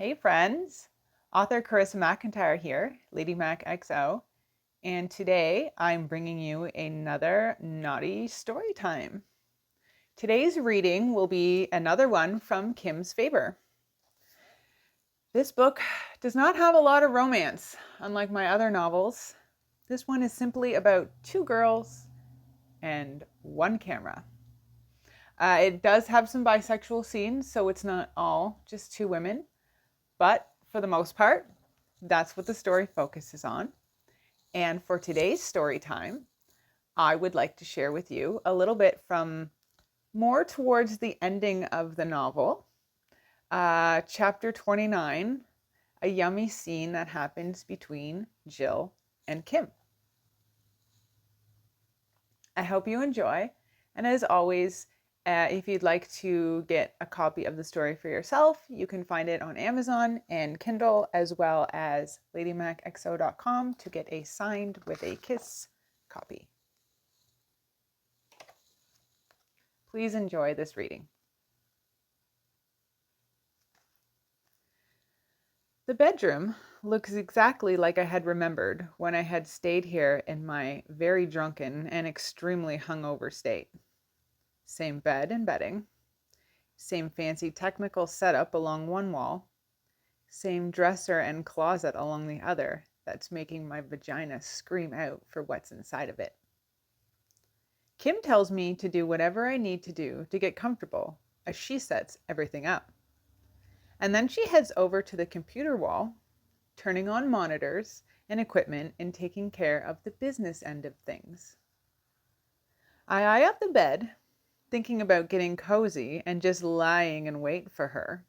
Hey friends, author Carissa McIntyre here, ladymackxo, and today I'm bringing you another naughty story time. Today's reading will be another one from Kim's Faber. This book does not have a lot of romance, unlike my other novels. This one is simply about two girls and one camera. It does have some bisexual scenes, so it's not all just two women. But for the most part, that's what the story focuses on. And for today's story time, I would like to share with you a little bit from more towards the ending of the novel, chapter 29, a yummy scene that happens between Jill and Kim. I hope you enjoy. And as always, if you'd like to get a copy of the story for yourself, you can find it on Amazon and Kindle, as well as ladymackxo.com to get a signed with a kiss copy. Please enjoy this reading. The bedroom looks exactly like I had remembered when I had stayed here in my very drunken and extremely hungover state. Same bed and bedding, same fancy technical setup along one wall, same dresser and closet along the other that's making my vagina scream out for what's inside of it. Kim tells me to do whatever I need to do to get comfortable as she sets everything up. And then she heads over to the computer wall, turning on monitors and equipment and taking care of the business end of things. I eye up the bed, thinking about getting cozy and just lying in wait for her.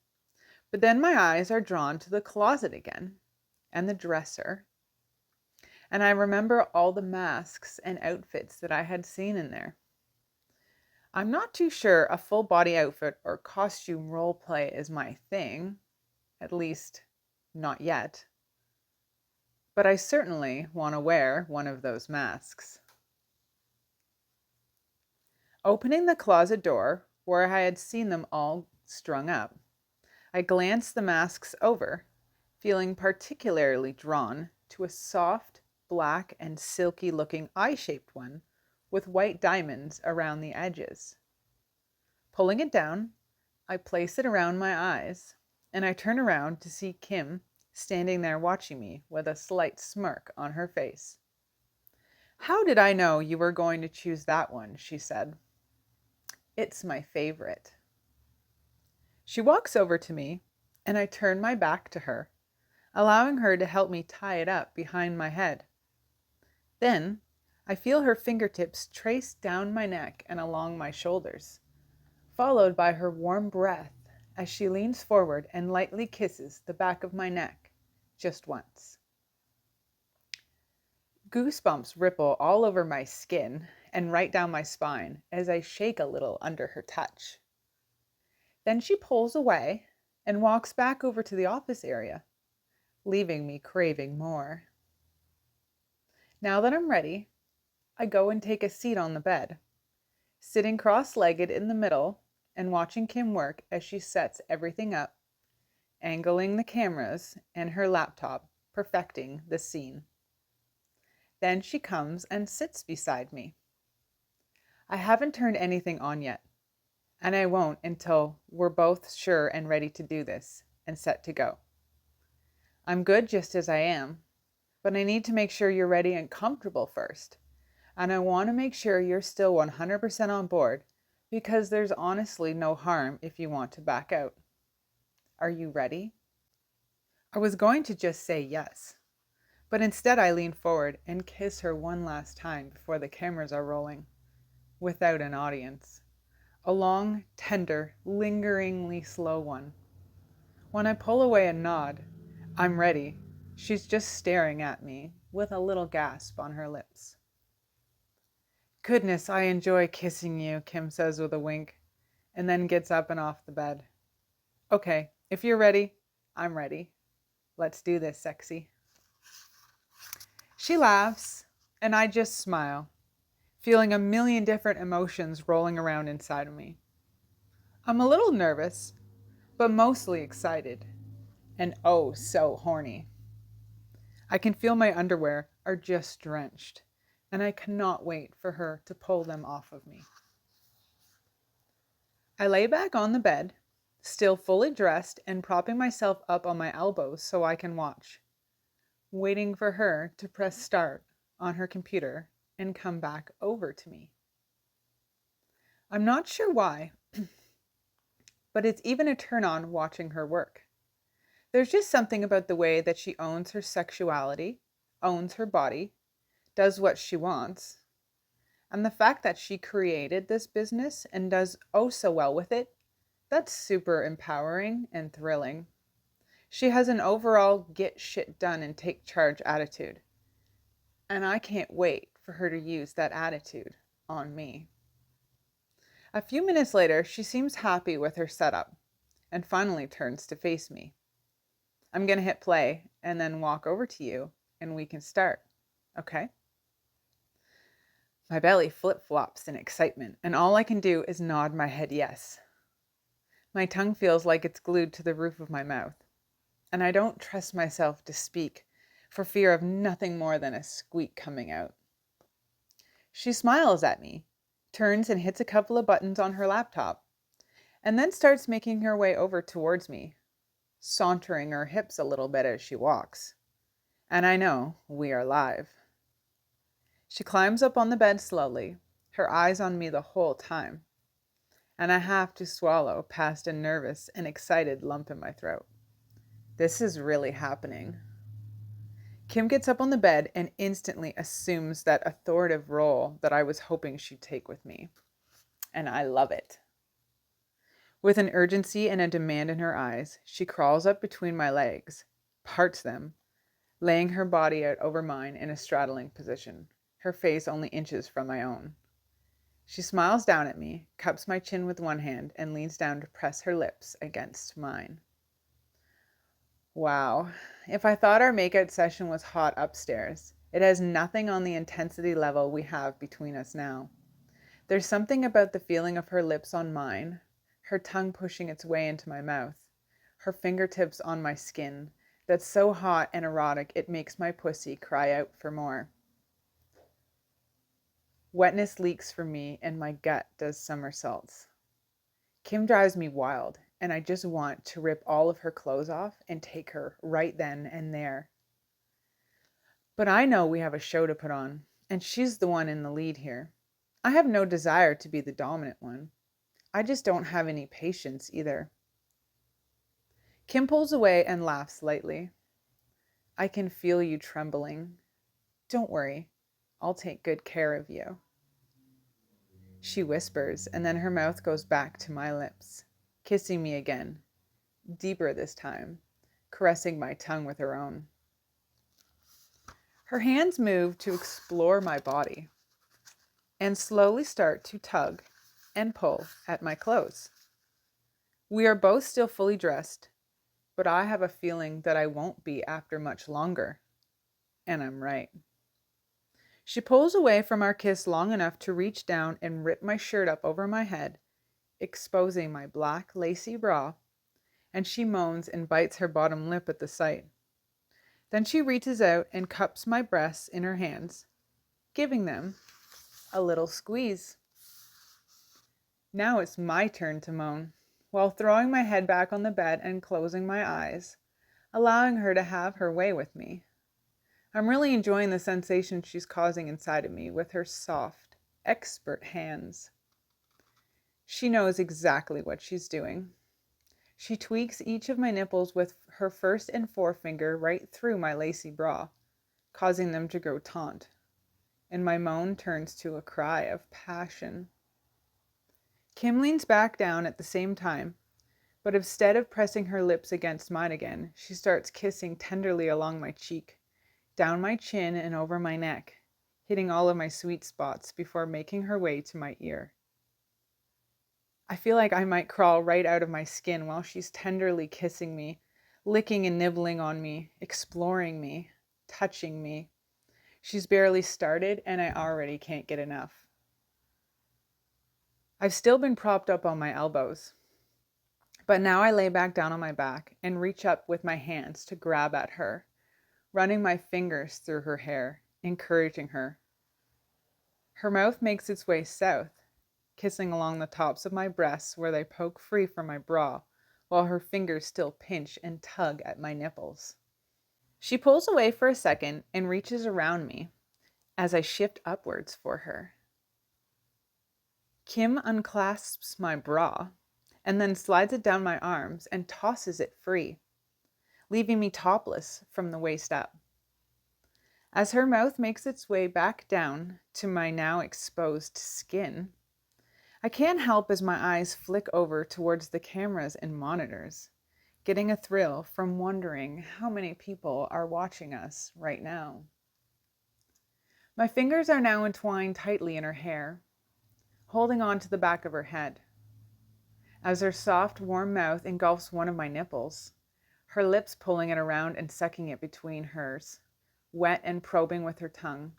But then my eyes are drawn to the closet again, and the dresser, and I remember all the masks and outfits that I had seen in there. I'm not too sure a full body outfit or costume role play is my thing, at least not yet, but I certainly want to wear one of those masks. Opening the closet door where I had seen them all strung up, I glanced the masks over, feeling particularly drawn to a soft, black, and silky looking eye-shaped one with white diamonds around the edges. Pulling it down, I place it around my eyes, and I turn around to see Kim standing there watching me with a slight smirk on her face. "How did I know you were going to choose that one?" she said. "It's my favorite." She walks over to me, and I turn my back to her, allowing her to help me tie it up behind my head. Then I feel her fingertips trace down my neck and along my shoulders, followed by her warm breath as she leans forward and lightly kisses the back of my neck just once. Goosebumps ripple all over my skin and right down my spine as I shake a little under her touch. Then she pulls away and walks back over to the office area, leaving me craving more. Now that I'm ready, I go and take a seat on the bed, sitting cross-legged in the middle and watching Kim work as she sets everything up, angling the cameras and her laptop, perfecting the scene. Then she comes and sits beside me. I haven't turned anything on yet, and I won't until we're both sure and ready to do this and set to go. I'm good just as I am, but I need to make sure you're ready and comfortable first. And I want to make sure you're still 100% on board, because there's honestly no harm if you want to back out. Are you ready? I was going to just say yes, but instead I lean forward and kiss her one last time before the cameras are rolling, without an audience. A long, tender, lingeringly slow one. When I pull away and nod, "I'm ready," she's just staring at me with a little gasp on her lips. "Goodness, I enjoy kissing you," Kim says with a wink, and then gets up and off the bed. "Okay, if you're ready, I'm ready. Let's do this, sexy." She laughs, and I just smile, feeling a million different emotions rolling around inside of me. I'm a little nervous, but mostly excited, and oh so horny. I can feel my underwear are just drenched, and I cannot wait for her to pull them off of me. I lay back on the bed, still fully dressed and propping myself up on my elbows so I can watch, waiting for her to press start on her computer and come back over to me. I'm not sure why, but it's even a turn on watching her work. There's just something about the way that she owns her sexuality, owns her body, does what she wants, and the fact that she created this business and does oh so well with it, that's super empowering and thrilling. She has an overall get shit done and take charge attitude. And I can't wait for her to use that attitude on me. A few minutes later, she seems happy with her setup and finally turns to face me. I'm going to hit play and then walk over to you and we can start, okay? My belly flip-flops in excitement and all I can do is nod my head yes. My tongue feels like it's glued to the roof of my mouth, and I don't trust myself to speak for fear of nothing more than a squeak coming out. She smiles at me, turns and hits a couple of buttons on her laptop, and then starts making her way over towards me, sauntering her hips a little bit as she walks. And I know we are live. She climbs up on the bed slowly, her eyes on me the whole time, and I have to swallow past a nervous and excited lump in my throat. This is really happening. Kim gets up on the bed and instantly assumes that authoritative role that I was hoping she'd take with me. And I love it. With an urgency and a demand in her eyes, she crawls up between my legs, parts them, laying her body out over mine in a straddling position, her face only inches from my own. She smiles down at me, cups my chin with one hand, and leans down to press her lips against mine. Wow, if I thought our makeout session was hot upstairs, it has nothing on the intensity level we have between us now. There's something about the feeling of her lips on mine, her tongue pushing its way into my mouth, her fingertips on my skin, that's so hot and erotic it makes my pussy cry out for more. Wetness leaks from me and my gut does somersaults. Kim drives me wild, and I just want to rip all of her clothes off and take her right then and there. But I know we have a show to put on, and she's the one in the lead here. I have no desire to be the dominant one. I just don't have any patience either. Kim pulls away and laughs lightly. I can feel you trembling. Don't worry, I'll take good care of you. She whispers, and then her mouth goes back to my lips, kissing me again, deeper this time, caressing my tongue with her own. Her hands move to explore my body and slowly start to tug and pull at my clothes. We are both still fully dressed, but I have a feeling that I won't be after much longer. And I'm right. She pulls away from our kiss long enough to reach down and rip my shirt up over my head, exposing my black lacy bra, and she moans and bites her bottom lip at the sight. Then she reaches out and cups my breasts in her hands, giving them a little squeeze. Now it's my turn to moan, while throwing my head back on the bed and closing my eyes, allowing her to have her way with me. I'm really enjoying the sensation she's causing inside of me with her soft, expert hands. She knows exactly what she's doing. She tweaks each of my nipples with her first and forefinger right through my lacy bra, causing them to grow taut, and my moan turns to a cry of passion. Kim leans back down at the same time, but instead of pressing her lips against mine again, she starts kissing tenderly along my cheek, down my chin and over my neck, hitting all of my sweet spots before making her way to my ear. I feel like I might crawl right out of my skin while she's tenderly kissing me, licking and nibbling on me, exploring me, touching me. She's barely started and I already can't get enough. I've still been propped up on my elbows, But now I lay back down on my back and reach up with my hands to grab at her, running my fingers through her hair, encouraging her. Her mouth makes its way south, kissing along the tops of my breasts where they poke free from my bra, while her fingers still pinch and tug at my nipples. She pulls away for a second and reaches around me as I shift upwards for her. Kim unclasps my bra and then slides it down my arms and tosses it free, leaving me topless from the waist up. As her mouth makes its way back down to my now exposed skin, I can't help as my eyes flick over towards the cameras and monitors, getting a thrill from wondering how many people are watching us right now. My fingers are now entwined tightly in her hair, holding on to the back of her head. As her soft, warm mouth engulfs one of my nipples, her lips pulling it around and sucking it between hers, wet and probing with her tongue,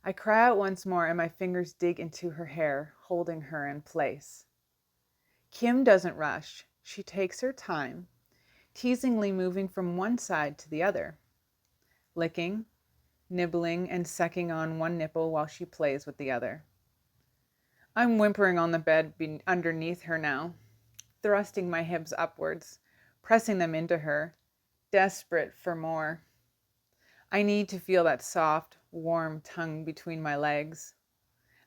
I cry out once more and my fingers dig into her hair, holding her in place. Kim doesn't rush. She takes her time, teasingly moving from one side to the other, licking, nibbling, and sucking on one nipple while she plays with the other. I'm whimpering on the bed underneath her now, thrusting my hips upwards, pressing them into her, desperate for more. I need to feel that soft, warm tongue between my legs.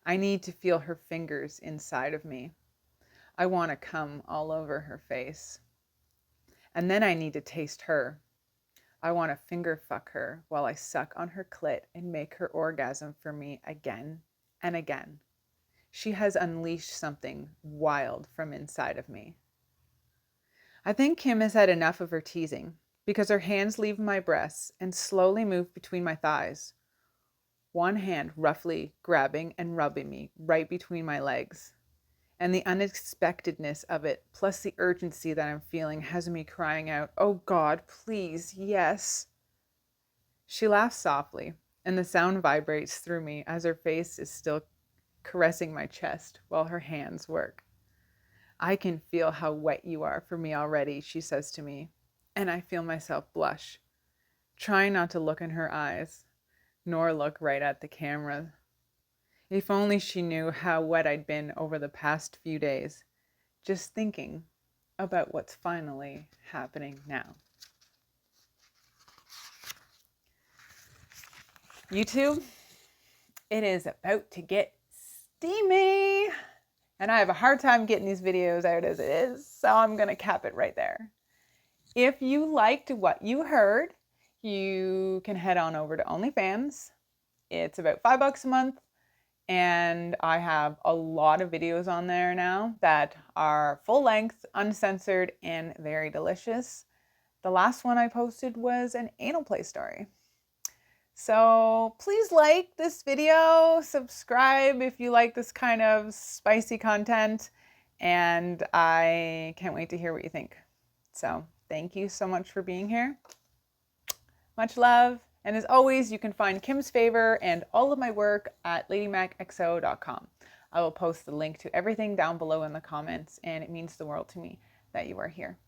I need to feel her fingers inside of me. I want to come all over her face. And then I need to taste her. I want to finger fuck her while I suck on her clit and make her orgasm for me again and again. She has unleashed something wild from inside of me. I think Kim has had enough of her teasing, because her hands leave my breasts and slowly move between my thighs, one hand roughly grabbing and rubbing me right between my legs. And the unexpectedness of it, plus the urgency that I'm feeling, has me crying out, "Oh God, please, yes." She laughs softly, and the sound vibrates through me as her face is still caressing my chest while her hands work. "I can feel how wet you are for me already," she says to me, and I feel myself blush, trying not to look in her eyes, nor look right at the camera. If only she knew how wet I'd been over the past few days, just thinking about what's finally happening now. YouTube, it is about to get steamy, and I have a hard time getting these videos out as it is, so I'm going to cap it right there. If you liked what you heard, you can head on over to OnlyFans. It's about $5 a month, and I have a lot of videos on there now that are full length, uncensored, and very delicious. The last one I posted was an anal play story. So please like this video, subscribe if you like this kind of spicy content, and I can't wait to hear what you think. So thank you so much for being here. Much love. And as always, you can find Kim's Favor and all of my work at ladymackxo.com. I will post the link to everything down below in the comments, and it means the world to me that you are here.